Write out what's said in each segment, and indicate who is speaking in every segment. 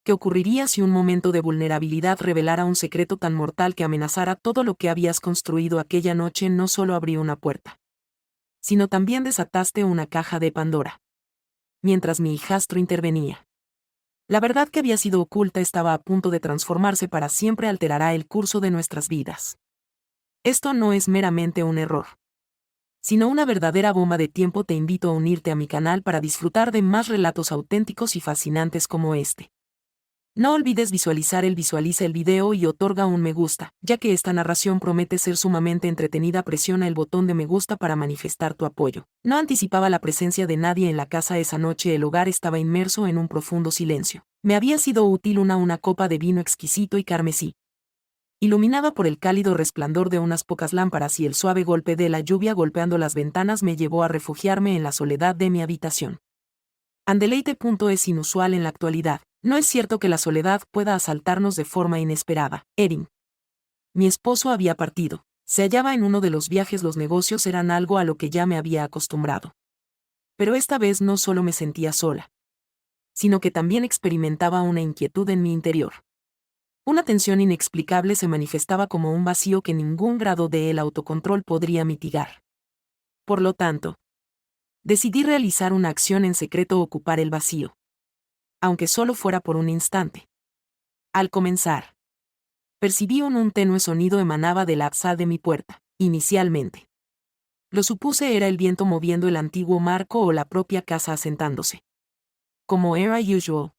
Speaker 1: ¿qué ocurriría si un momento de vulnerabilidad revelara un secreto tan mortal que amenazara todo lo que habías construido aquella noche? No solo abrió una puerta, sino también desataste una caja de Pandora. Mientras mi hijastro intervenía. La verdad que había sido oculta estaba a punto de transformarse para siempre, alterará el curso de nuestras vidas. Esto no es meramente un error, sino una verdadera bomba de tiempo. Te invito a unirte a mi canal para disfrutar de más relatos auténticos y fascinantes como este. No olvides visualiza el video y otorga un me gusta, ya que esta narración promete ser sumamente entretenida. Presiona el botón de me gusta para manifestar tu apoyo. No anticipaba la presencia de nadie en la casa esa noche. El hogar estaba inmerso en un profundo silencio. Me había sido útil una copa de vino exquisito y carmesí, iluminada por el cálido resplandor de unas pocas lámparas, y el suave golpe de la lluvia golpeando las ventanas me llevó a refugiarme en la soledad de mi habitación. Andeleite. Es inusual en la actualidad. No es cierto que la soledad pueda asaltarnos de forma inesperada. Erin. Mi esposo había partido. Se hallaba en uno de los viajes. Los negocios eran algo a lo que ya me había acostumbrado. Pero esta vez no solo me sentía sola, sino que también experimentaba una inquietud en mi interior. Una tensión inexplicable se manifestaba como un vacío que ningún grado de el autocontrol podría mitigar. Por lo tanto, decidí realizar una acción en secreto: ocupar el vacío, aunque solo fuera por un instante. Al comenzar, percibí un tenue sonido emanaba del absal de mi puerta. Inicialmente, lo supuse era el viento moviendo el antiguo marco o la propia casa asentándose, como era usual.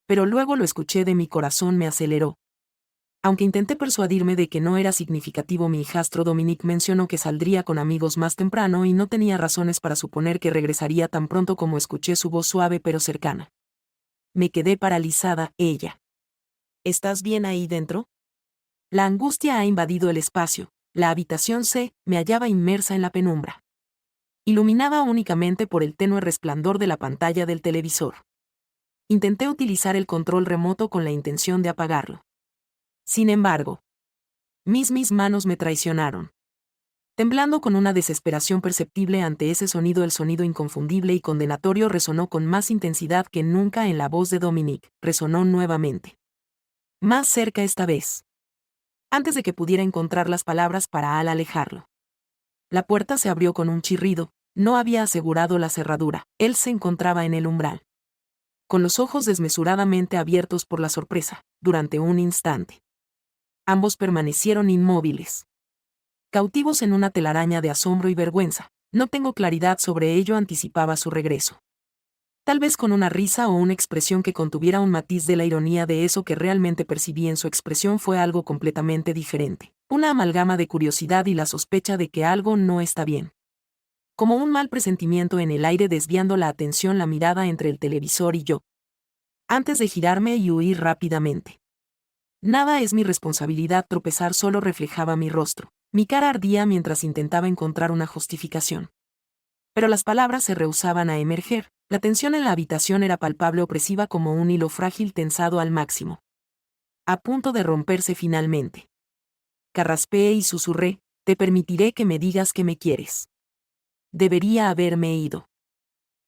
Speaker 1: Pero luego lo escuché. De mi corazón me aceleró. Aunque intenté persuadirme de que no era significativo, mi hijastro Dominic mencionó que saldría con amigos más temprano y no tenía razones para suponer que regresaría tan pronto como escuché su voz suave pero cercana. Me quedé paralizada. Ella. ¿Estás bien ahí dentro? La angustia ha invadido el espacio. La habitación me hallaba inmersa en la penumbra, iluminada únicamente por el tenue resplandor de la pantalla del televisor. Intenté utilizar el control remoto con la intención de apagarlo. Sin embargo, mis manos me traicionaron. Temblando con una desesperación perceptible ante ese sonido, el sonido inconfundible y condenatorio resonó con más intensidad que nunca en la voz de Dominic. Resonó nuevamente. Más cerca esta vez. Antes de que pudiera encontrar las palabras para alejarlo. La puerta se abrió con un chirrido. No había asegurado la cerradura. Él se encontraba en el umbral, con los ojos desmesuradamente abiertos por la sorpresa. Durante un instante, ambos permanecieron inmóviles, cautivos en una telaraña de asombro y vergüenza. No tengo claridad sobre ello. Anticipaba su regreso, tal vez con una risa o una expresión que contuviera un matiz de la ironía. De eso que realmente percibí en su expresión fue algo completamente diferente, una amalgama de curiosidad y la sospecha de que algo no está bien. Como un mal presentimiento en el aire, desviando la atención, la mirada entre el televisor y yo, antes de girarme y huir rápidamente. Nada es mi responsabilidad. Tropezar solo reflejaba mi rostro. Mi cara ardía mientras intentaba encontrar una justificación, pero las palabras se rehusaban a emerger. La tensión en la habitación era palpable, opresiva como un hilo frágil tensado al máximo, a punto de romperse finalmente. Carraspeé y susurré: te permitiré que me digas que me quieres. Debería haberme ido,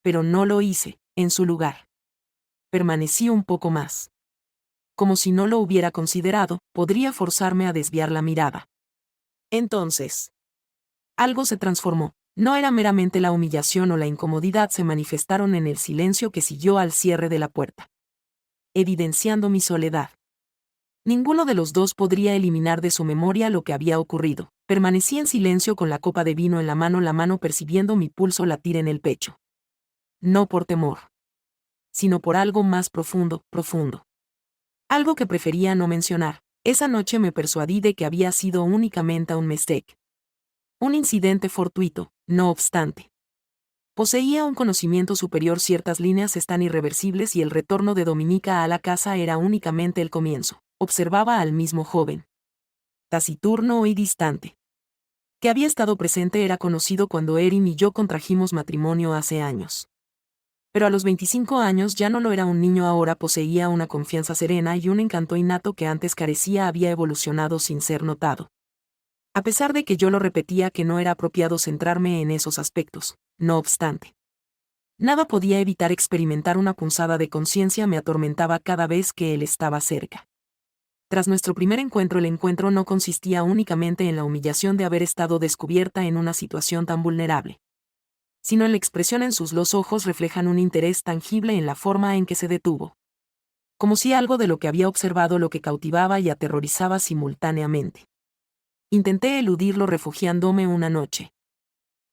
Speaker 1: pero no lo hice. En su lugar, permanecí un poco más. Como si no lo hubiera considerado, podría forzarme a desviar la mirada. Entonces, algo se transformó. No era meramente la humillación o la incomodidad, se manifestaron en el silencio que siguió al cierre de la puerta, evidenciando mi soledad. Ninguno de los dos podría eliminar de su memoria lo que había ocurrido. Permanecí en silencio con la copa de vino en la mano percibiendo mi pulso latir en el pecho. No por temor, sino por algo más profundo. Algo que prefería no mencionar. Esa noche me persuadí de que había sido únicamente un mistake, un incidente fortuito. No obstante, poseía un conocimiento superior. Ciertas líneas están irreversibles y el retorno de Dominica a la casa era únicamente el comienzo. Observaba al mismo joven, taciturno y distante, que había estado presente. Era conocido cuando Erin y yo contrajimos matrimonio hace años. Pero a los 25 años ya no lo era un niño. Ahora poseía una confianza serena y un encanto innato que antes carecía. Había evolucionado sin ser notado. A pesar de que yo lo repetía que no era apropiado centrarme en esos aspectos, no obstante, Nada podía evitar experimentar una punzada de conciencia me atormentaba cada vez que él estaba cerca. Tras nuestro primer encuentro, el encuentro no consistía únicamente en la humillación de haber estado descubierta en una situación tan vulnerable, sino en la expresión en los ojos reflejan un interés tangible en la forma en que se detuvo. Como si algo de lo que había observado lo que cautivaba y aterrorizaba simultáneamente. Intenté eludirlo refugiándome una noche.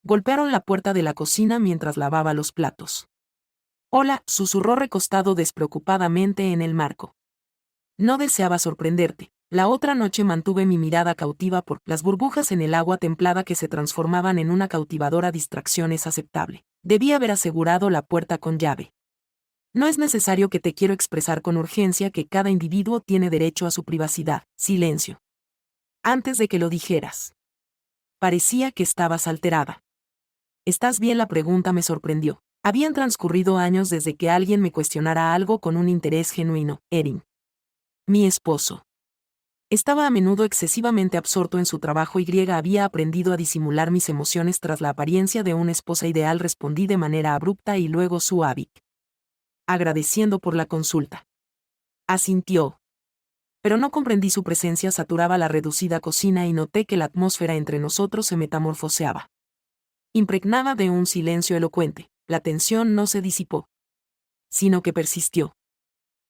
Speaker 1: Golpearon la puerta de la cocina mientras lavaba los platos. Hola, susurró recostado despreocupadamente en el marco. No deseaba sorprenderte. La otra noche mantuve mi mirada cautiva por las burbujas en el agua templada que se transformaban en una cautivadora distracción. Es aceptable. Debí haber asegurado la puerta con llave. No es necesario que te quiero expresar con urgencia que cada individuo tiene derecho a su privacidad. Silencio. Antes de que lo dijeras. Parecía que estabas alterada. ¿Estás bien? La pregunta me sorprendió. Habían transcurrido años desde que alguien me cuestionara algo con un interés genuino. Erin. Mi esposo. Estaba a menudo excesivamente absorto en su trabajo y había aprendido a disimular mis emociones tras la apariencia de una esposa ideal. Respondí de manera abrupta y luego suave. Agradeciendo por la consulta. Asintió. Pero no comprendí su presencia. Saturaba la reducida cocina y noté que la atmósfera entre nosotros se metamorfoseaba. Impregnada de un silencio elocuente, la tensión no se disipó, sino que persistió.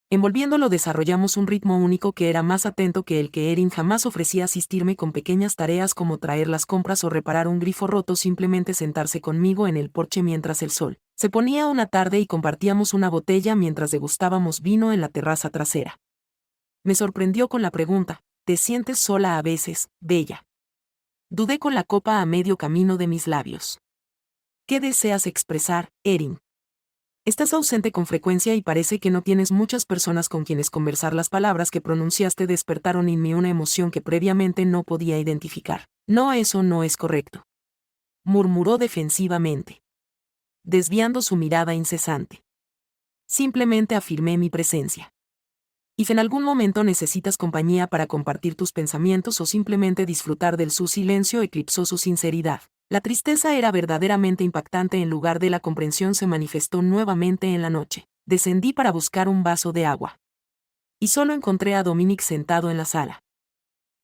Speaker 1: Envolviéndolo desarrollamos un ritmo único que era más atento que el que Erin jamás ofrecía. Asistirme con pequeñas tareas como traer las compras o reparar un grifo roto, simplemente sentarse conmigo en el porche mientras el sol se ponía una tarde y compartíamos una botella mientras degustábamos vino en la terraza trasera. Me sorprendió con la pregunta, ¿te sientes sola a veces, bella? Dudé con la copa a medio camino de mis labios. ¿Qué deseas expresar, Erin? Estás ausente con frecuencia y parece que no tienes muchas personas con quienes conversar. Las palabras que pronunciaste despertaron en mí una emoción que previamente no podía identificar. No, eso no es correcto. Murmuró defensivamente, desviando su mirada incesante. Simplemente afirmé mi presencia. ¿Y en algún momento necesitas compañía para compartir tus pensamientos o simplemente disfrutar del su silencio? Eclipsó su sinceridad. La tristeza era verdaderamente impactante. En lugar de la comprensión se manifestó nuevamente en la noche. Descendí para buscar un vaso de agua. Y solo encontré a Dominic sentado en la sala.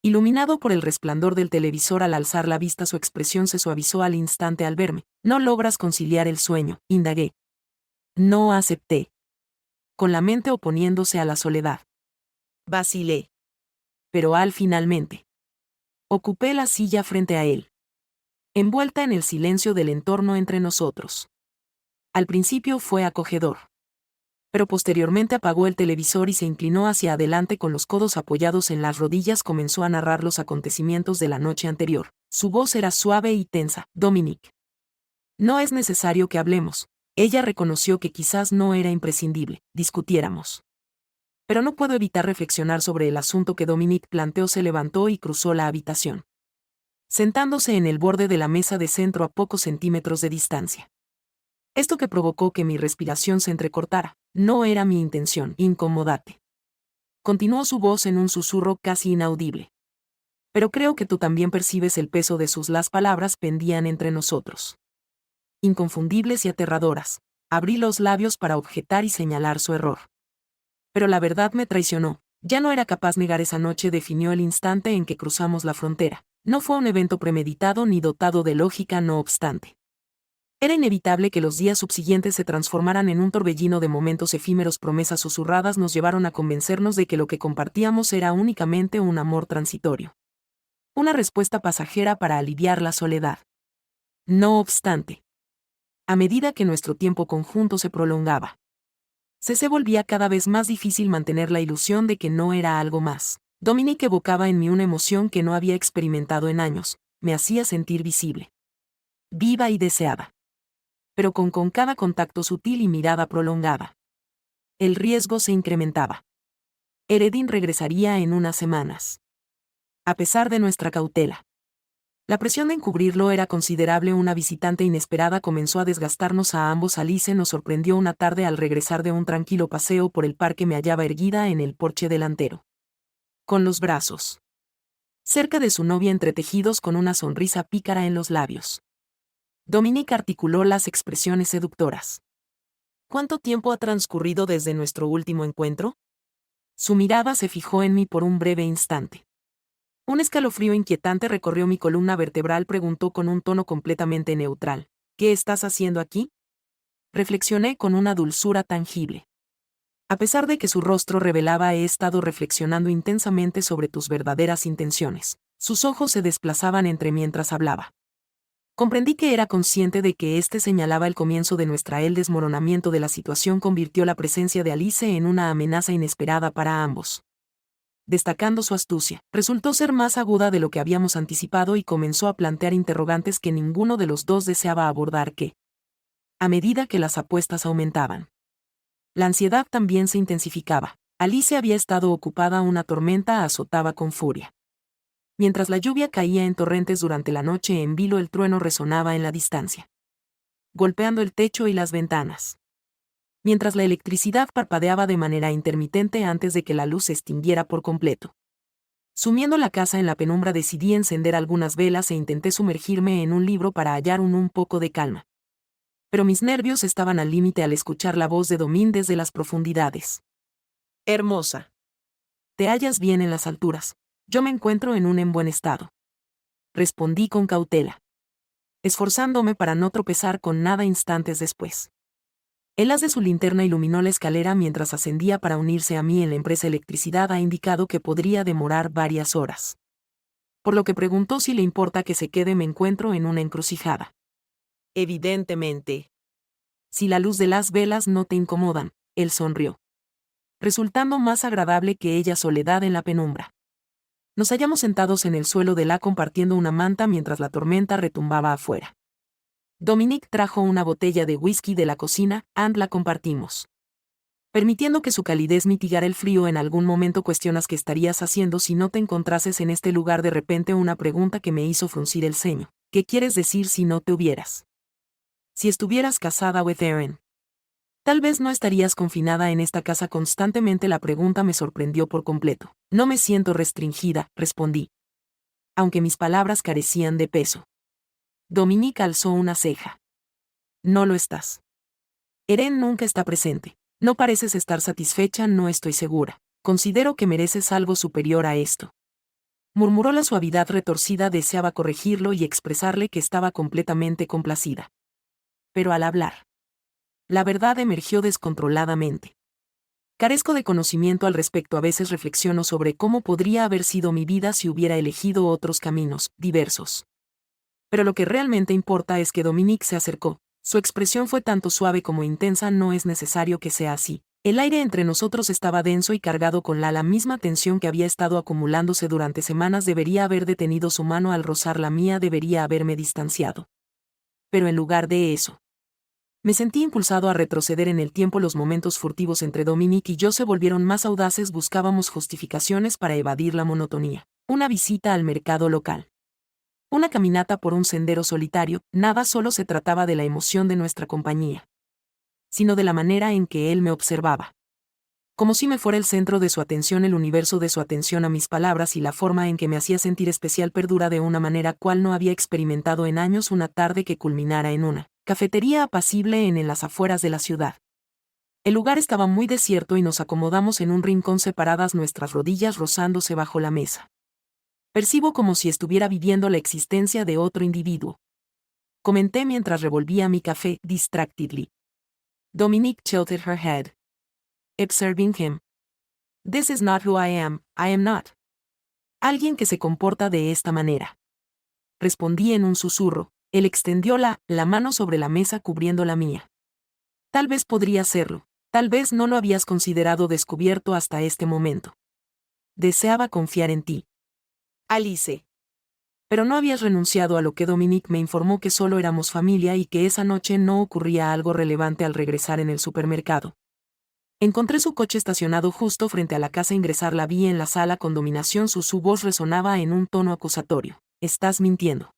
Speaker 1: Iluminado por el resplandor del televisor, al alzar la vista su expresión se suavizó al instante al verme. ¿No logras conciliar el sueño?, indagué. No, acepté. Con la mente oponiéndose a la soledad. Vacilé. Pero finalmente. Ocupé la silla frente a él. Envuelta en el silencio del entorno entre nosotros. Al principio fue acogedor. Pero posteriormente apagó el televisor y se inclinó hacia adelante con los codos apoyados en las rodillas. Comenzó a narrar los acontecimientos de la noche anterior. Su voz era suave y tensa. Dominic. No es necesario que hablemos. Ella reconoció que quizás no era imprescindible, discutiéramos. Pero no puedo evitar reflexionar sobre el asunto que Dominic planteó. Se levantó y cruzó la habitación, sentándose en el borde de la mesa de centro a pocos centímetros de distancia. Esto que provocó que mi respiración se entrecortara. No era mi intención. Incomódate. Continuó su voz en un susurro casi inaudible. Pero creo que tú también percibes el peso de sus. Las palabras pendían entre nosotros. Inconfundibles y aterradoras. Abrí los labios para objetar y señalar su error. Pero la verdad me traicionó. Ya no era capaz de negar. Esa noche definió el instante en que cruzamos la frontera. No fue un evento premeditado ni dotado de lógica, no obstante. Era inevitable que los días subsiguientes se transformaran en un torbellino de momentos efímeros. Promesas susurradas nos llevaron a convencernos de que lo que compartíamos era únicamente un amor transitorio. Una respuesta pasajera para aliviar la soledad. No obstante, a medida que nuestro tiempo conjunto se prolongaba, se volvía cada vez más difícil mantener la ilusión de que no era algo más. Dominic evocaba en mí una emoción que no había experimentado en años. Me hacía sentir visible, viva y deseada. Pero con cada contacto sutil y mirada prolongada, el riesgo se incrementaba. Eredin regresaría en unas semanas. A pesar de nuestra cautela, la presión de encubrirlo era considerable. Una visitante inesperada comenzó a desgastarnos a ambos. Alice nos sorprendió una tarde al regresar de un tranquilo paseo por el parque. Me hallaba erguida en el porche delantero, con los brazos cerca de su novia entretejidos, con una sonrisa pícara en los labios. Dominic articuló las expresiones seductoras. ¿Cuánto tiempo ha transcurrido desde nuestro último encuentro? Su mirada se fijó en mí por un breve instante. Un escalofrío inquietante recorrió mi columna vertebral. Preguntó con un tono completamente neutral. ¿Qué estás haciendo aquí? Reflexioné con una dulzura tangible. A pesar de que su rostro revelaba he estado reflexionando intensamente sobre tus verdaderas intenciones. Sus ojos se desplazaban entre mientras hablaba. Comprendí que era consciente de que este señalaba el comienzo de el desmoronamiento de la situación convirtió la presencia de Alice en una amenaza inesperada para ambos. Destacando su astucia, resultó ser más aguda de lo que habíamos anticipado y comenzó a plantear interrogantes que ninguno de los dos deseaba abordar a medida que las apuestas aumentaban, la ansiedad también se intensificaba. Alice había estado ocupada, una tormenta azotaba con furia. Mientras la lluvia caía en torrentes durante la noche en vilo, el trueno resonaba en la distancia, golpeando el techo y las ventanas. Mientras la electricidad parpadeaba de manera intermitente antes de que la luz se extinguiera por completo. Sumiendo la casa en la penumbra, decidí encender algunas velas e intenté sumergirme en un libro para hallar un poco de calma. Pero mis nervios estaban al límite al escuchar la voz de Domín desde las profundidades. Hermosa. Te hallas bien en las alturas. Yo me encuentro en buen estado. Respondí con cautela, esforzándome para no tropezar con nada. Instantes después, el haz de su linterna iluminó la escalera mientras ascendía para unirse a mí en la empresa. Electricidad ha indicado que podría demorar varias horas. Por lo que preguntó si le importa que se quede. Me encuentro en una encrucijada. Evidentemente. Si la luz de las velas no te incomodan, él sonrió, resultando más agradable que ella soledad en la penumbra. Nos hallamos sentados en el suelo de la compartiendo una manta mientras la tormenta retumbaba afuera. Dominique trajo una botella de whisky de la cocina, and la compartimos. Permitiendo que su calidez mitigara el frío. En algún momento cuestionas qué estarías haciendo si no te encontrases en este lugar. De repente una pregunta que me hizo fruncir el ceño. ¿Qué quieres decir si no te hubieras? Si estuvieras casada with Aaron, tal vez no estarías confinada en esta casa constantemente. La pregunta me sorprendió por completo. No me siento restringida, respondí, aunque mis palabras carecían de peso. Dominique alzó una ceja. No lo estás. Eren nunca está presente. No pareces estar satisfecha. No estoy segura. Considero que mereces algo superior a esto. Murmuró la suavidad retorcida. Deseaba corregirlo y expresarle que estaba completamente complacida. Pero al hablar, la verdad emergió descontroladamente. Carezco de conocimiento al respecto. A veces reflexiono sobre cómo podría haber sido mi vida si hubiera elegido otros caminos, diversos. Pero lo que realmente importa es que Dominique se acercó. Su expresión fue tanto suave como intensa. No es necesario que sea así. El aire entre nosotros estaba denso y cargado con la misma tensión que había estado acumulándose durante semanas. Debería haber detenido su mano al rozar la mía. Debería haberme distanciado. Pero en lugar de eso, me sentí impulsado a retroceder en el tiempo. Los momentos furtivos entre Dominique y yo se volvieron más audaces. Buscábamos justificaciones para evadir la monotonía. Una visita al mercado local. Una caminata por un sendero solitario. Nada. Solo se trataba de la emoción de nuestra compañía, sino de la manera en que él me observaba. Como si me fuera el centro de su atención, el universo de su atención a mis palabras y la forma en que me hacía sentir especial perdura de una manera cual no había experimentado en años. Una tarde que culminara en una cafetería apacible en las afueras de la ciudad. El lugar estaba muy desierto y nos acomodamos en un rincón separadas, nuestras rodillas rozándose bajo la mesa. Percibo como si estuviera viviendo la existencia de otro individuo, comenté mientras revolvía mi café distractedly. Dominique tilted her head, observing him. This is not who I am not. Alguien que se comporta de esta manera. Respondí en un susurro. Él extendió la mano sobre la mesa cubriendo la mía. Tal vez podría hacerlo. Tal vez no lo habías considerado descubierto hasta este momento. Deseaba confiar en ti, Alice. Pero no habías renunciado a lo que Dominique me informó, que solo éramos familia y que esa noche no ocurría algo relevante. Al regresar en el supermercado, encontré su coche estacionado justo frente a la casa. Ingresar la vi en la sala con dominación. Su voz resonaba en un tono acusatorio. Estás mintiendo,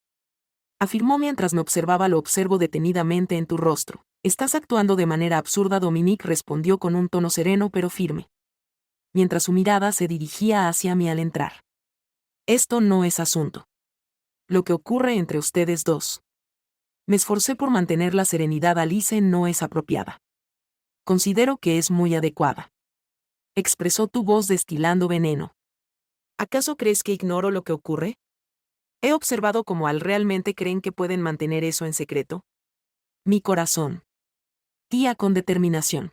Speaker 1: afirmó mientras me observaba. Lo observo detenidamente en tu rostro. Estás actuando de manera absurda. Dominique respondió con un tono sereno pero firme, mientras su mirada se dirigía hacia mí al entrar. Esto no es asunto. Lo que ocurre entre ustedes dos. Me esforcé por mantener la serenidad. Alice no es apropiada. Considero que es muy adecuada. Expresó tu voz destilando veneno. ¿Acaso crees que ignoro lo que ocurre? He observado cómo Al realmente creen que pueden mantener eso en secreto. Mi corazón. Tía con determinación.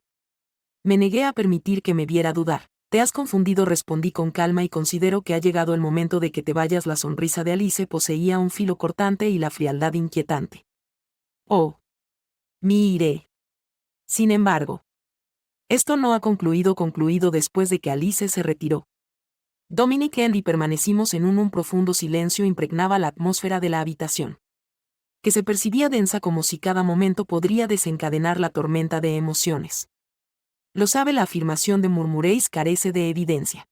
Speaker 1: Me negué a permitir que me viera dudar. Te has confundido, respondí con calma, y considero que ha llegado el momento de que te vayas. La sonrisa de Alice poseía un filo cortante y la frialdad inquietante. Oh. Me iré. Sin embargo, esto no ha concluido después de que Alice se retiró. Dominic y Andy permanecimos en un profundo silencio impregnaba la atmósfera de la habitación, que se percibía densa como si cada momento podría desencadenar la tormenta de emociones. Lo sabe, la afirmación de murmuréis carece de evidencia.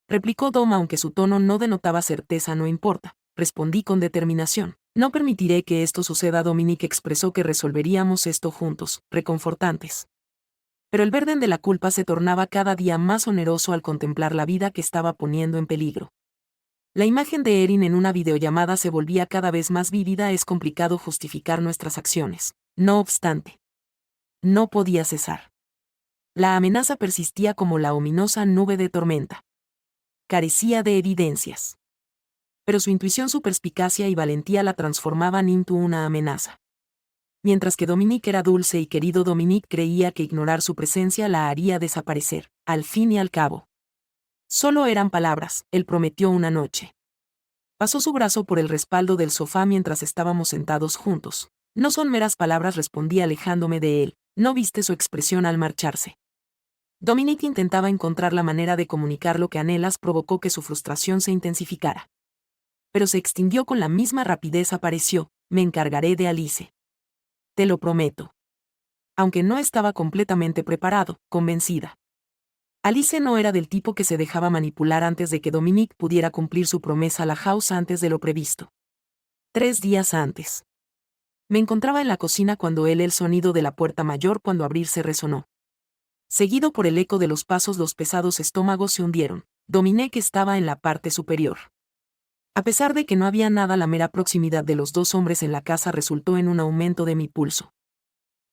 Speaker 1: Replicó Dom, aunque su tono no denotaba certeza. No importa, respondí con determinación. No permitiré que esto suceda. Dominic expresó que resolveríamos esto juntos, reconfortantes. Pero el burden de la culpa se tornaba cada día más oneroso al contemplar la vida que estaba poniendo en peligro. La imagen de Erin en una videollamada se volvía cada vez más vívida. Es complicado justificar nuestras acciones. No obstante, no podía cesar. La amenaza persistía como la ominosa nube de tormenta. Carecía de evidencias. Pero su intuición, su perspicacia y valentía la transformaban en una amenaza. Mientras que Dominic era dulce y querido, Dominic creía que ignorar su presencia la haría desaparecer. Al fin y al cabo, solo eran palabras, él prometió una noche. Pasó su brazo por el respaldo del sofá mientras estábamos sentados juntos. No son meras palabras, respondí alejándome de él. ¿No viste su expresión al marcharse? Dominic intentaba encontrar la manera de comunicar lo que anhelas. Provocó que su frustración se intensificara. Pero se extinguió con la misma rapidez. Apareció. Me encargaré de Alice. Te lo prometo. Aunque no estaba completamente preparado, convencida. Alice no era del tipo que se dejaba manipular. Antes de que Dominic pudiera cumplir su promesa a la house antes de lo previsto. 3 días antes. Me encontraba en la cocina cuando el sonido de la puerta mayor cuando abrirse resonó. Seguido por el eco de los pasos, los pesados estómagos se hundieron. Dominic estaba en la parte superior. A pesar de que no había nada, la mera proximidad de los dos hombres en la casa resultó en un aumento de mi pulso.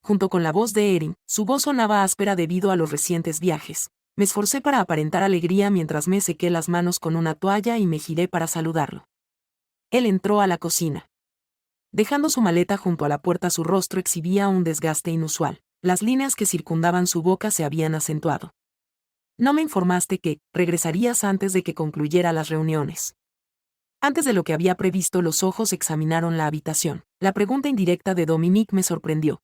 Speaker 1: Junto con la voz de Erin, su voz sonaba áspera debido a los recientes viajes. Me esforcé para aparentar alegría mientras me sequé las manos con una toalla y me giré para saludarlo. Él entró a la cocina. Dejando su maleta junto a la puerta, su rostro exhibía un desgaste inusual. Las líneas que circundaban su boca se habían acentuado. No me informaste que regresarías antes de que concluyera las reuniones. Antes de lo que había previsto, los ojos examinaron la habitación. La pregunta indirecta de Dominic me sorprendió.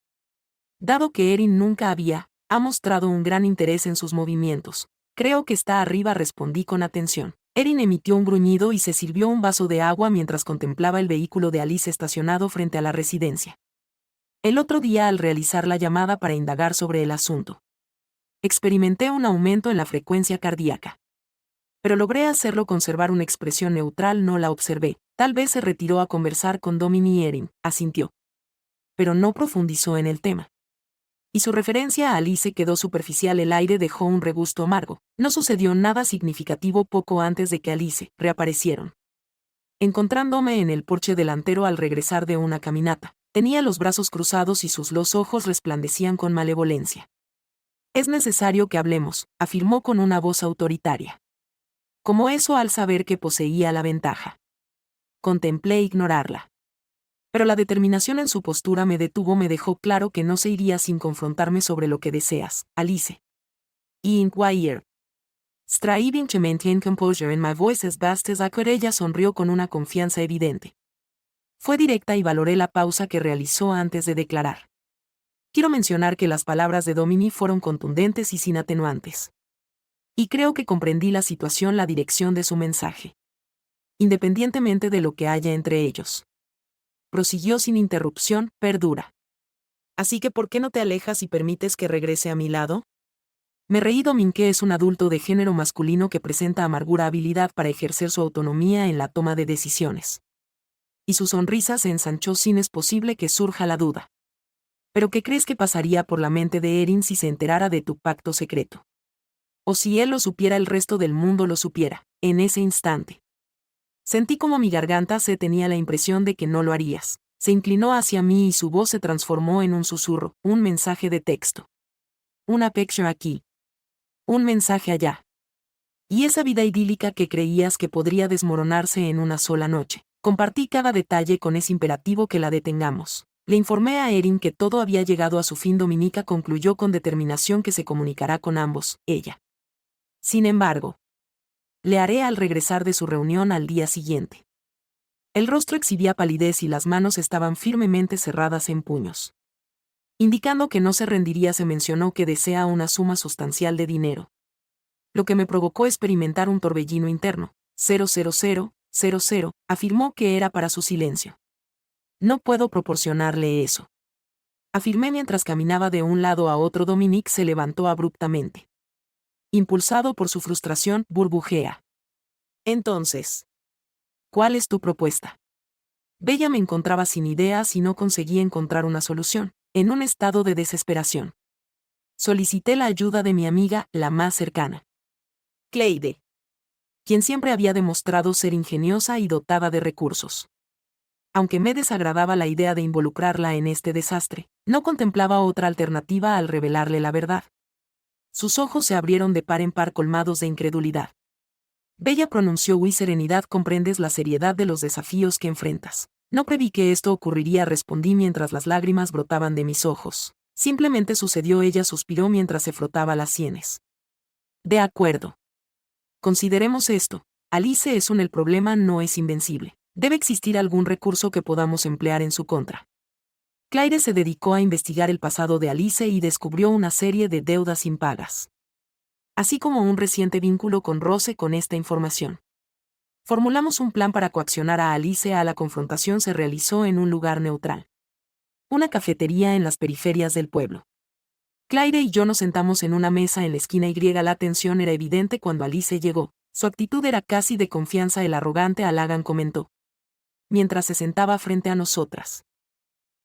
Speaker 1: Dado que Erin nunca ha mostrado un gran interés en sus movimientos. Creo que está arriba, respondí con atención. Erin emitió un gruñido y se sirvió un vaso de agua mientras contemplaba el vehículo de Alice estacionado frente a la residencia. El otro día, al realizar la llamada para indagar sobre el asunto, experimenté un aumento en la frecuencia cardíaca. Pero logré hacerlo conservar una expresión neutral. No la observé. Tal vez se retiró a conversar con Dominic. Y Erin asintió. Pero no profundizó en el tema. Y su referencia a Alice quedó superficial. El aire dejó un regusto amargo. No sucedió nada significativo poco antes de que Alice reaparecieron. Encontrándome en el porche delantero al regresar de una caminata, tenía los brazos cruzados y los ojos resplandecían con malevolencia. Es necesario que hablemos, afirmó con una voz autoritaria. Como eso, al saber que poseía la ventaja. Contemplé ignorarla. Pero la determinación en su postura me detuvo. Me dejó claro que no se iría sin confrontarme sobre lo que deseas, Alice. Inquire. Striving to maintain composure in my voice as best as I could. Ella sonrió con una confianza evidente. Fue directa y valoré la pausa que realizó antes de declarar. Quiero mencionar que las palabras de Dominic fueron contundentes y sin atenuantes. Y creo que comprendí la situación, la dirección de su mensaje. Independientemente de lo que haya entre ellos. Prosiguió sin interrupción, perdura. Así que ¿por qué no te alejas y permites que regrese a mi lado? Me reí. Dominic es un adulto de género masculino que presenta amargura, habilidad para ejercer su autonomía en la toma de decisiones. Y su sonrisa se ensanchó. Sin es posible que surja la duda. ¿Pero qué crees que pasaría por la mente de Erin si se enterara de tu pacto secreto? O si él lo supiera, el resto del mundo lo supiera, en ese instante. Sentí como mi garganta se tenía la impresión de que no lo harías. Se inclinó hacia mí y su voz se transformó en un susurro, un mensaje de texto. Una picture aquí. Un mensaje allá. Y esa vida idílica que creías que podría desmoronarse en una sola noche. Compartí cada detalle con ese imperativo que la detengamos. Le informé a Erin que todo había llegado a su fin. Dominica concluyó con determinación que se comunicará con ambos, ella. Sin embargo, le haré al regresar de su reunión al día siguiente. El rostro exhibía palidez y las manos estaban firmemente cerradas en puños. Indicando que no se rendiría, se mencionó que desea una suma sustancial de dinero. Lo que me provocó experimentar un torbellino interno. 00000, afirmó que era para su silencio. No puedo proporcionarle eso. Afirmé mientras caminaba de un lado a otro. Dominique se levantó abruptamente. Impulsado por su frustración, burbujea. Entonces, ¿cuál es tu propuesta? Bella me encontraba sin ideas y no conseguía encontrar una solución, en un estado de desesperación. Solicité la ayuda de mi amiga, la más cercana, Cleide, quien siempre había demostrado ser ingeniosa y dotada de recursos. Aunque me desagradaba la idea de involucrarla en este desastre, no contemplaba otra alternativa al revelarle la verdad. Sus ojos se abrieron de par en par colmados de incredulidad. Bella pronunció: serenidad, comprendes la seriedad de los desafíos que enfrentas. No preví que esto ocurriría, respondí mientras las lágrimas brotaban de mis ojos. Simplemente sucedió. Ella suspiró mientras se frotaba las sienes. De acuerdo. Consideremos esto. Alice es el problema no es invencible. Debe existir algún recurso que podamos emplear en su contra. Claire se dedicó a investigar el pasado de Alice y descubrió una serie de deudas impagas, así como un reciente vínculo con Rose. Con esta información, formulamos un plan para coaccionar a Alice a la confrontación. Se realizó en un lugar neutral, una cafetería en las periferias del pueblo. Claire y yo nos sentamos en una mesa en la esquina y. La tensión era evidente cuando Alice llegó. Su actitud era casi de confianza. El arrogante Allagan comentó, mientras se sentaba frente a nosotras,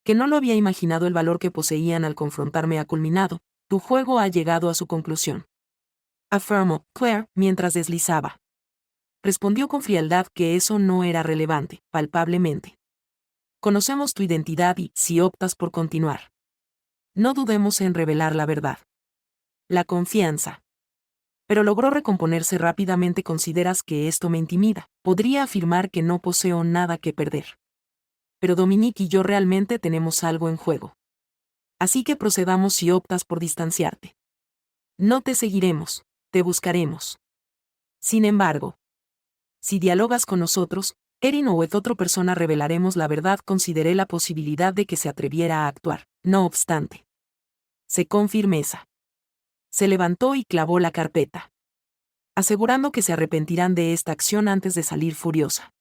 Speaker 1: que no lo había imaginado. El valor que poseían al confrontarme ha culminado. Tu juego ha llegado a su conclusión, afirmó Claire mientras deslizaba. Respondió con frialdad que eso no era relevante, palpablemente. Conocemos tu identidad y, si optas por continuar, no dudemos en revelar la verdad. La confianza. Pero logró recomponerse rápidamente. ¿Consideras que esto me intimida? Podría afirmar que no poseo nada que perder. Pero Dominique y yo realmente tenemos algo en juego. Así que procedamos. Si optas por distanciarte, no te seguiremos, te buscaremos. Sin embargo, si dialogas con nosotros, Erin o otra persona, revelaremos la verdad. Consideré la posibilidad de que se atreviera a actuar. No obstante, se con firmeza. Se levantó y clavó la carpeta, asegurando que se arrepentirán de esta acción antes de salir furiosa.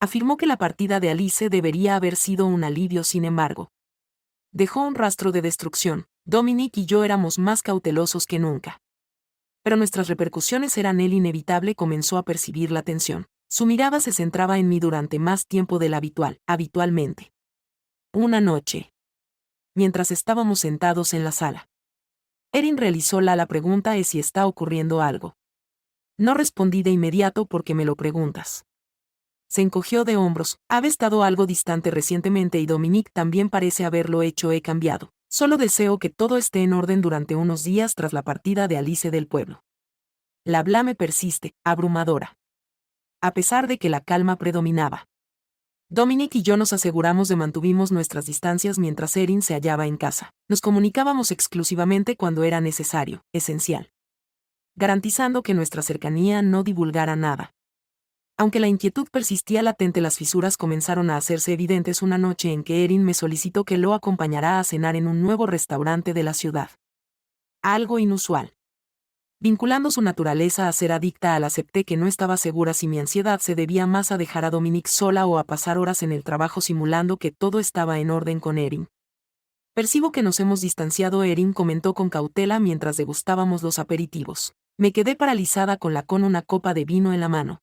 Speaker 1: Afirmó que la partida de Alice debería haber sido un alivio. Sin embargo, dejó un rastro de destrucción. Dominique y yo éramos más cautelosos que nunca. Pero nuestras repercusiones eran el inevitable. Comenzó a percibir la tensión. Su mirada se centraba en mí durante más tiempo del habitualmente. Una noche, mientras estábamos sentados en la sala, Erin realizó la pregunta: ¿es si está ocurriendo algo? No respondí de inmediato. ¿Por qué me lo preguntas? Se encogió de hombros. Había estado algo distante recientemente y Dominique también parece haberlo hecho. He cambiado. Solo deseo que todo esté en orden durante unos días tras la partida de Alice del pueblo. La blame persiste, abrumadora. A pesar de que la calma predominaba, Dominique y yo nos aseguramos de mantuvimos nuestras distancias mientras Erin se hallaba en casa. Nos comunicábamos exclusivamente cuando era necesario, esencial, garantizando que nuestra cercanía no divulgara nada. Aunque la inquietud persistía latente, las fisuras comenzaron a hacerse evidentes una noche en que Erin me solicitó que lo acompañara a cenar en un nuevo restaurante de la ciudad. Algo inusual. Vinculando su naturaleza a ser adicta, acepté que no estaba segura si mi ansiedad se debía más a dejar a Dominique sola o a pasar horas en el trabajo simulando que todo estaba en orden con Erin. Percibo que nos hemos distanciado, Erin comentó con cautela mientras degustábamos los aperitivos. Me quedé paralizada con una copa de vino en la mano.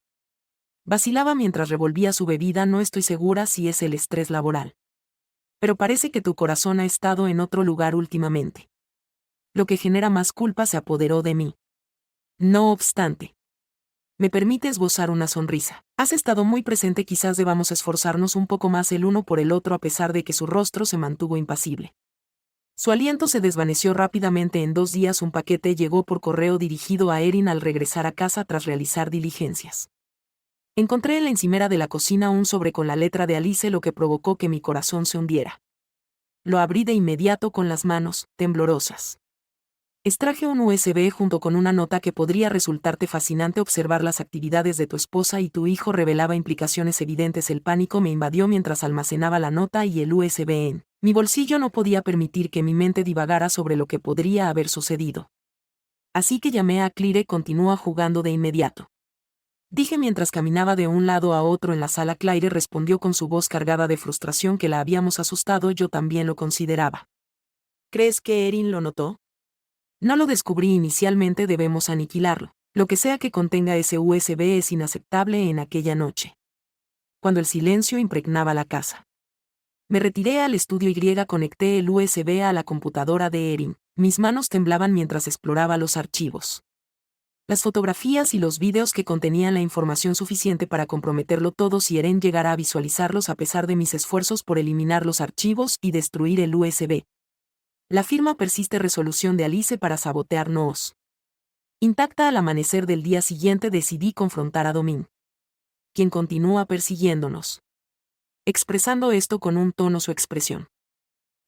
Speaker 1: Vacilaba mientras revolvía su bebida. No estoy segura si es el estrés laboral, pero parece que tu corazón ha estado en otro lugar últimamente. Lo que genera más culpa se apoderó de mí. No obstante, me permite esbozar una sonrisa. Has estado muy presente. Quizás debamos esforzarnos un poco más el uno por el otro. A pesar de que su rostro se mantuvo impasible, Su aliento se desvaneció rápidamente. En 2 días un paquete llegó por correo dirigido a Erin al regresar a casa tras realizar diligencias. Encontré en la encimera de la cocina un sobre con la letra de Alice, lo que provocó que mi corazón se hundiera. Lo abrí de inmediato con las manos temblorosas. Extraje un USB junto con una nota que podría resultarte fascinante. Observar las actividades de tu esposa y tu hijo revelaba implicaciones evidentes. El pánico me invadió mientras almacenaba la nota y el USB en mi bolsillo. No podía permitir que mi mente divagara sobre lo que podría haber sucedido. Así que llamé a Claire. Continúa jugando de inmediato, dije mientras caminaba de un lado a otro en la sala. Claire respondió con su voz cargada de frustración. Que la habíamos asustado. Yo también lo consideraba. ¿Crees que Erin lo notó? No lo descubrí inicialmente. Debemos aniquilarlo. Lo que sea que contenga ese USB es inaceptable en aquella noche. Cuando el silencio impregnaba la casa, me retiré al estudio y conecté el USB a la computadora de Erin. Mis manos temblaban mientras exploraba los archivos, las fotografías y los videos que contenían la información suficiente para comprometerlo todo si Erin llegara a visualizarlos. A pesar de mis esfuerzos por eliminar los archivos y destruir el USB, la firma persiste. Resolución de Alice para sabotearnos. Intacta. Al amanecer del día siguiente decidí confrontar a Domin, quien continúa persiguiéndonos. Expresando esto con un tono, su expresión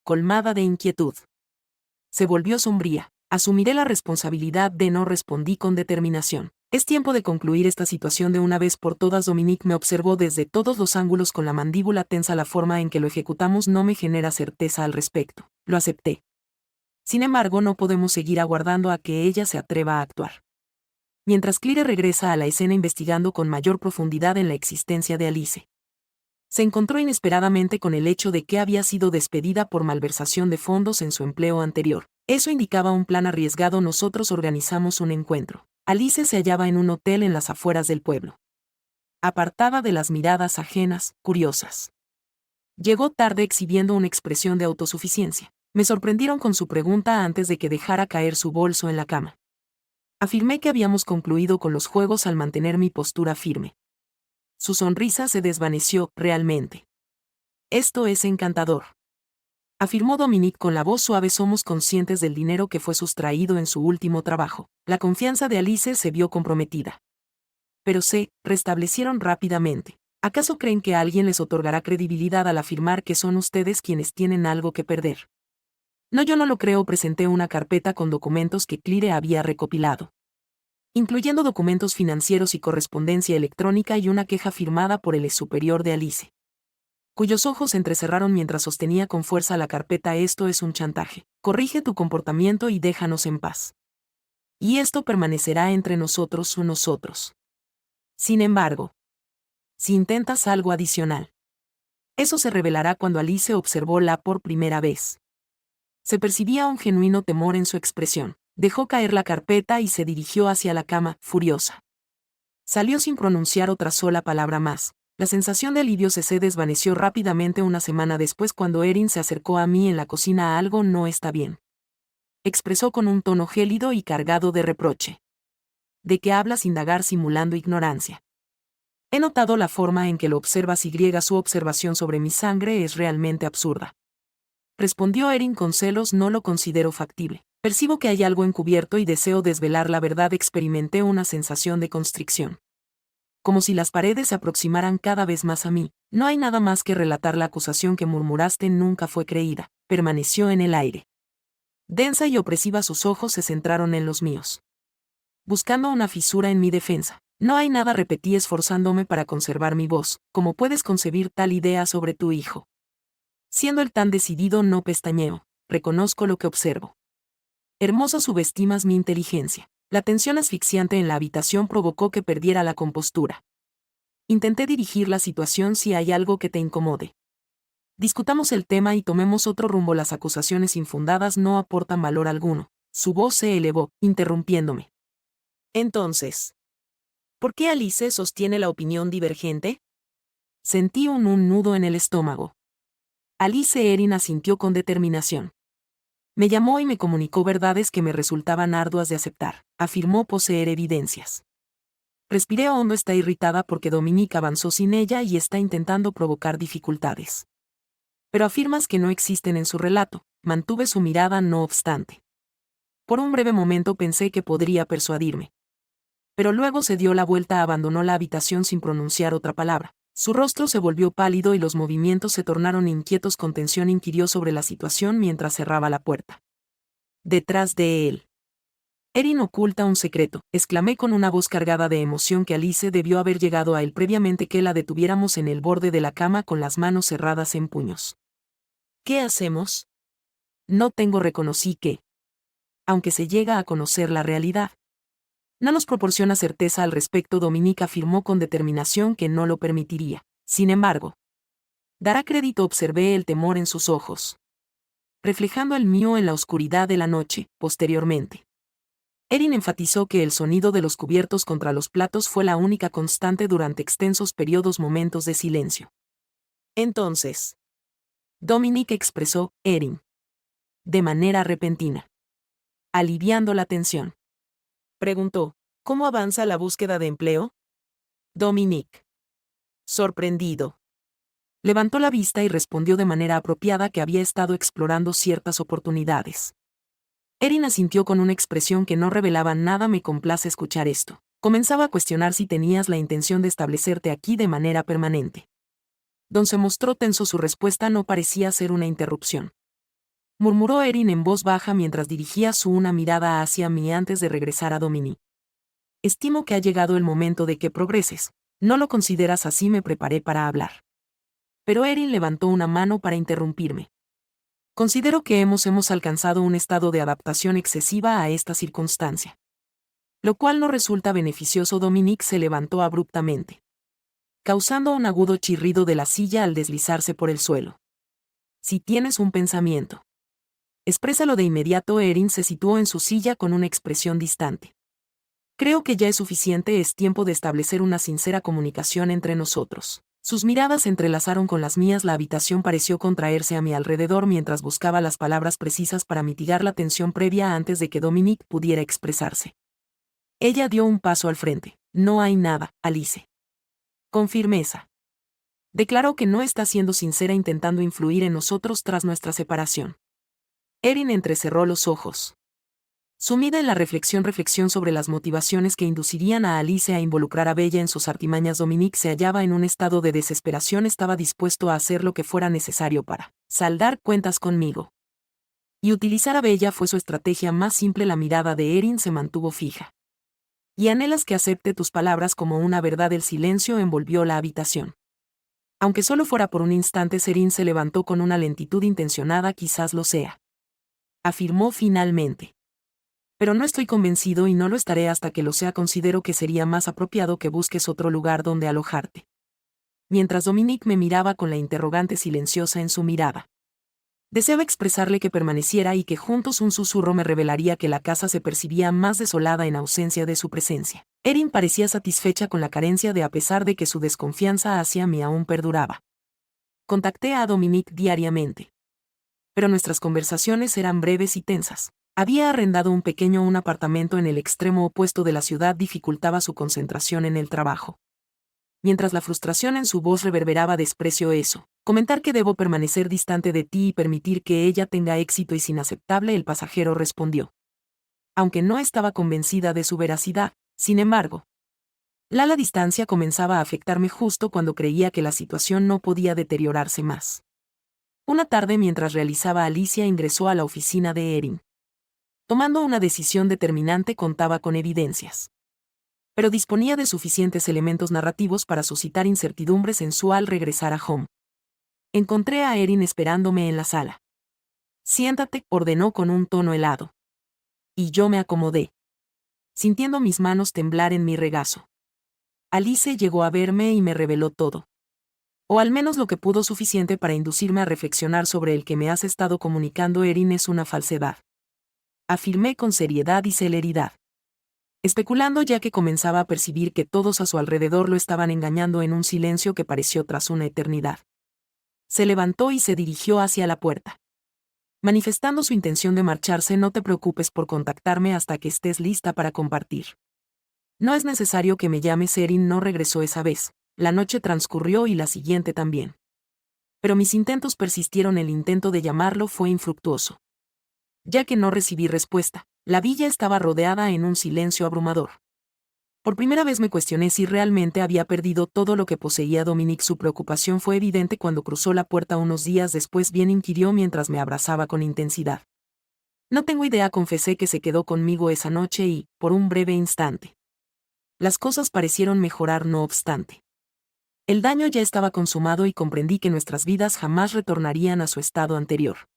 Speaker 1: colmada de inquietud se volvió sombría. Asumiré la responsabilidad de no, respondí con determinación. Es tiempo de concluir esta situación de una vez por todas. Dominique me observó desde todos los ángulos con la mandíbula tensa. La forma en que lo ejecutamos no me genera certeza al respecto. Lo acepté. Sin embargo, no podemos seguir aguardando a que ella se atreva a actuar. Mientras Claire regresa a la escena investigando con mayor profundidad en la existencia de Alice, se encontró inesperadamente con el hecho de que había sido despedida por malversación de fondos en su empleo anterior. Eso indicaba un plan arriesgado. Nosotros organizamos un encuentro. Alice se hallaba en un hotel en las afueras del pueblo, apartada de las miradas ajenas, curiosas. Llegó tarde exhibiendo una expresión de autosuficiencia. Me sorprendieron con su pregunta antes de que dejara caer su bolso en la cama. Afirmé que habíamos concluido con los juegos al mantener mi postura firme. Su sonrisa se desvaneció. Realmente, esto es encantador, afirmó Dominique con la voz suave. Somos conscientes del dinero que fue sustraído en su último trabajo. La confianza de Alice se vio comprometida. Pero se restablecieron rápidamente. ¿Acaso creen que alguien les otorgará credibilidad al afirmar que son ustedes quienes tienen algo que perder? No, yo no lo creo. Presenté una carpeta con documentos que Claire había recopilado, incluyendo documentos financieros y correspondencia electrónica y una queja firmada por el ex superior de Alice, cuyos ojos se entrecerraron mientras sostenía con fuerza la carpeta. Esto es un chantaje. Corrige tu comportamiento y déjanos en paz. Y esto permanecerá entre nosotros. Sin embargo, si intentas algo adicional, eso se revelará. Cuando Alice observóla por primera vez, se percibía un genuino temor en su expresión. Dejó caer la carpeta y se dirigió hacia la cama, furiosa. Salió sin pronunciar otra sola palabra más. La sensación de alivio se desvaneció rápidamente. Una semana después, cuando Erin se acercó a mí en la cocina, algo no está bien, expresó con un tono gélido y cargado de reproche. ¿De qué hablas? Indagar simulando ignorancia. He notado la forma en que lo observas. Su observación sobre mi sangre es realmente absurda, respondió Erin con celos. No lo considero factible. Percibo que hay algo encubierto y deseo desvelar la verdad. Experimenté una sensación de constricción, como si las paredes se aproximaran cada vez más a mí. No hay nada más que relatar. La acusación que murmuraste nunca fue creída. Permaneció en el aire, densa y opresiva. Sus ojos se centraron en los míos, buscando una fisura en mi defensa. No hay nada, repetí esforzándome para conservar mi voz. ¿Cómo puedes concebir tal idea sobre tu hijo? Siendo él tan decidido, no pestañeo. Reconozco lo que observo. Hermoso, subestimas mi inteligencia. La tensión asfixiante en la habitación provocó que perdiera la compostura. Intenté dirigir la situación. Si hay algo que te incomode, discutamos el tema y tomemos otro rumbo. Las acusaciones infundadas no aportan valor alguno. Su voz se elevó, interrumpiéndome. Entonces, ¿por qué Alice sostiene la opinión divergente? Sentí un nudo en el estómago. Alice. Erin asintió con determinación. Me llamó y me comunicó verdades que me resultaban arduas de aceptar. Afirmó poseer evidencias. Respiré hondo. Está irritada porque Dominique avanzó sin ella y está intentando provocar dificultades. Pero afirmas que no existen en su relato. mantuve su mirada no obstante. Por un breve momento pensé que podría persuadirme. Pero luego se dio la vuelta y abandonó la habitación sin pronunciar otra palabra. Su rostro se volvió pálido y los movimientos se tornaron inquietos. Con tensión inquirió sobre la situación mientras cerraba la puerta. Detrás de él. Erin oculta un secreto, exclamé con una voz cargada de emoción que Alice debió haber llegado a él previamente que la detuviéramos en el borde de la cama con las manos cerradas en puños. ¿Qué hacemos? No tengo, reconocí que, aunque se llega a conocer la realidad, no nos proporciona certeza al respecto. Dominique afirmó con determinación que no lo permitiría. Sin embargo, dará crédito, observé el temor en sus ojos, reflejando el mío en la oscuridad de la noche. Posteriormente, Erin enfatizó que el sonido de los cubiertos contra los platos fue la única constante durante extensos momentos de silencio. Entonces, Dominique, expresó Erin, de manera repentina, aliviando la tensión. Preguntó, ¿cómo avanza la búsqueda de empleo? Dominique, sorprendido, levantó la vista y respondió de manera apropiada que había estado explorando ciertas oportunidades. Erin asintió con una expresión que no revelaba nada. Me complace escuchar esto. Comenzaba a cuestionar si tenías la intención de establecerte aquí de manera permanente. Don se mostró tenso. Su respuesta no parecía ser una interrupción. Murmuró Erin en voz baja mientras dirigía una mirada hacia mí antes de regresar a Dominique. Estimo que ha llegado el momento de que progreses. ¿No lo consideras así? Me preparé para hablar. Pero Erin levantó una mano para interrumpirme. Considero que hemos alcanzado un estado de adaptación excesiva a esta circunstancia, lo cual no resulta beneficioso. Dominique se levantó abruptamente, causando un agudo chirrido de la silla al deslizarse por el suelo. Si tienes un pensamiento, exprésalo de inmediato. Erin se situó en su silla con una expresión distante. Creo que ya es suficiente. Es tiempo de establecer una sincera comunicación entre nosotros. Sus miradas se entrelazaron con las mías. La habitación pareció contraerse a mi alrededor mientras buscaba las palabras precisas para mitigar la tensión previa antes de que Dominique pudiera expresarse. Ella dio un paso al frente. No hay nada, Alice. Con firmeza. Declaró que no está siendo sincera intentando influir en nosotros tras nuestra separación. Erin entrecerró los ojos. Sumida en la reflexión sobre las motivaciones que inducirían a Alice a involucrar a Bella en sus artimañas. Dominique se hallaba en un estado de desesperación. Estaba dispuesto a hacer lo que fuera necesario para saldar cuentas conmigo. Y utilizar a Bella fue su estrategia más simple. La mirada de Erin se mantuvo fija. ¿Y anhelas que acepte tus palabras como una verdad? El silencio envolvió la habitación. Aunque solo fuera por un instante, Erin se levantó con una lentitud intencionada. Quizás lo sea, afirmó finalmente. Pero no estoy convencido y no lo estaré hasta que lo sea. Considero que sería más apropiado que busques otro lugar donde alojarte. Mientras Dominique me miraba con la interrogante silenciosa en su mirada. Deseaba expresarle que permaneciera y que juntos un susurro me revelaría que la casa se percibía más desolada en ausencia de su presencia. Erin parecía satisfecha con la carencia a pesar de que su desconfianza hacia mí aún perduraba. Contacté a Dominique diariamente. Pero nuestras conversaciones eran breves y tensas. Había arrendado un apartamento en el extremo opuesto de la ciudad. Dificultaba su concentración en el trabajo. Mientras la frustración en su voz reverberaba desprecio. Comentar que debo permanecer distante de ti y permitir que ella tenga éxito es inaceptable. El pasajero respondió. Aunque no estaba convencida de su veracidad, sin embargo, la distancia comenzaba a afectarme justo cuando creía que la situación no podía deteriorarse más. Una tarde, mientras realizaba Alicia, ingresó a la oficina de Erin. Tomando una decisión determinante. Contaba con evidencias, pero disponía de suficientes elementos narrativos para suscitar incertidumbres en su al regresar a home. Encontré a Erin esperándome en la sala. Siéntate, ordenó con un tono helado. Y yo me acomodé, sintiendo mis manos temblar en mi regazo. Alice llegó a verme y me reveló todo. O al menos lo que pudo, suficiente para inducirme a reflexionar sobre el que me has estado comunicando. Erin, es una falsedad, afirmé con seriedad y celeridad, especulando ya que comenzaba a percibir que todos a su alrededor lo estaban engañando. En un silencio que pareció tras una eternidad, se levantó y se dirigió hacia la puerta, manifestando su intención de marcharse. No te preocupes por contactarme hasta que estés lista para compartir. No es necesario que me llames. Erin no regresó esa vez. La noche transcurrió y la siguiente también. Pero mis intentos persistieron. El intento de llamarlo fue infructuoso. Ya que no recibí respuesta, la villa estaba rodeada en un silencio abrumador. Por primera vez me cuestioné si realmente había perdido todo lo que poseía Dominique. Su preocupación fue evidente cuando cruzó la puerta unos días después. Bien, inquirió mientras me abrazaba con intensidad. No tengo idea, confesé que se quedó conmigo esa noche y, por un breve instante, las cosas parecieron mejorar. No obstante, el daño ya estaba consumado y comprendí que nuestras vidas jamás retornarían a su estado anterior.